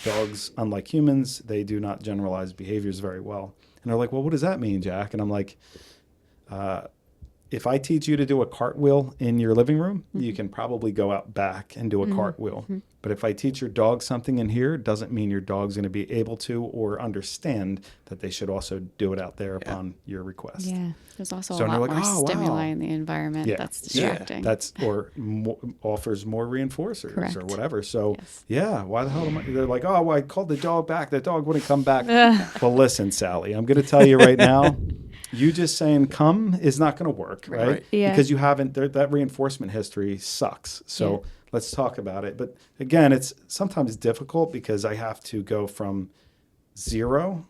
dogs, unlike humans, they do not generalize behaviors very well. And they're like, well, what does that mean, Jack? And I'm like, if I teach you to do a cartwheel in your living room, you can probably go out back and do a cartwheel. But if I teach your dog something in here, it doesn't mean your dog's going to be able to or understand that they should also do it out there upon your request. Yeah. There's also So a lot like, more oh, stimuli wow. in the environment that's distracting. That's offers more reinforcers Correct. or whatever. So Yes. why the hell am I? They're like, oh, well, I called the dog back. The dog wouldn't come back. Well, listen, Sally, I'm going to tell you right now. You just saying come is not going to work, right? Yeah. Because you haven't, that reinforcement history sucks. So let's talk about it. But again, it's sometimes difficult because I have to go from zero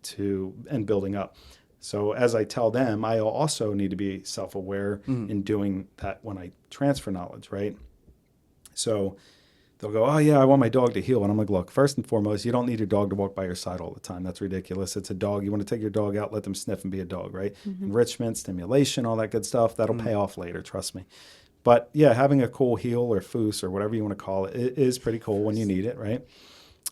to and building up. So as I tell them, I also need to be self-aware in doing that when I transfer knowledge, right? So they'll go, oh, yeah, I want my dog to heal. And I'm like, look, first and foremost, you don't need your dog to walk by your side all the time. That's ridiculous. It's a dog. You want to take your dog out, let them sniff and be a dog, right? Enrichment, stimulation, all that good stuff. That'll pay off later, trust me. But, yeah, having a cool heel or foos or whatever you want to call it, it is pretty cool when you need it, right?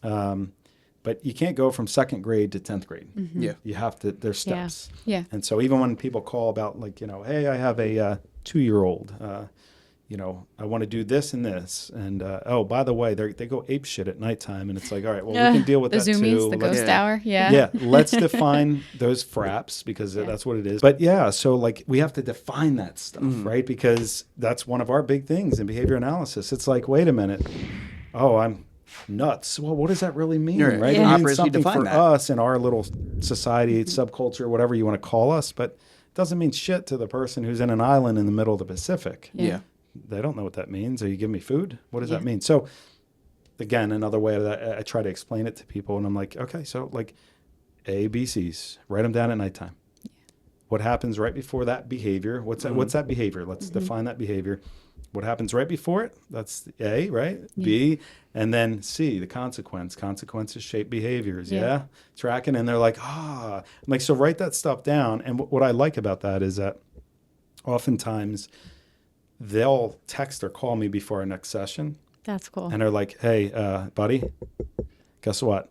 But you can't go from second grade to 10th grade. Yeah. You have to, there's steps. Yeah. And so even when people call about like, hey, I have a 2-year-old, I want to do this and this. And, oh, by the way, they go ape shit at nighttime. And it's like, all right, well, we can deal with the that zoomies, too. the ghost hour. Yeah. Yeah. Let's define those fraps because that's what it is. But yeah, so like we have to define that stuff, right? Because that's one of our big things in behavior analysis. It's like, wait a minute. Oh, I'm nuts. Well, what does that really mean, right? Yeah. It means something for us in our little society, subculture, whatever you want to call us, but it doesn't mean shit to the person who's in an island in the middle of the Pacific. Yeah. They don't know what that means. Are you giving me food? What does that mean? So again, another way that I try to explain it to people, and I'm like, okay, so like A, B, C's, write them down at nighttime. Yeah. What happens right before that behavior? What's that behavior? Let's define that behavior. What happens right before it? That's A, right? Yeah. B, and then C, the consequence. Consequences shape behaviors, tracking. And they're like, I'm like, so write that stuff down. And what I like about that is that oftentimes they'll text or call me before our next session. That's cool. And they're like, hey, buddy, guess what?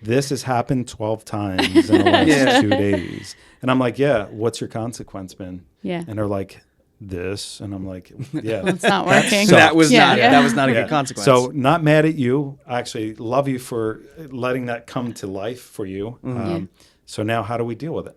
This has happened 12 times in the last 2 days. And I'm like, yeah, what's your consequence been? Yeah. And they're like, this. And I'm like, yeah. Well, it's not working. That was not a good consequence. So not mad at you. I actually love you for letting that come to life for you. So now how do we deal with it?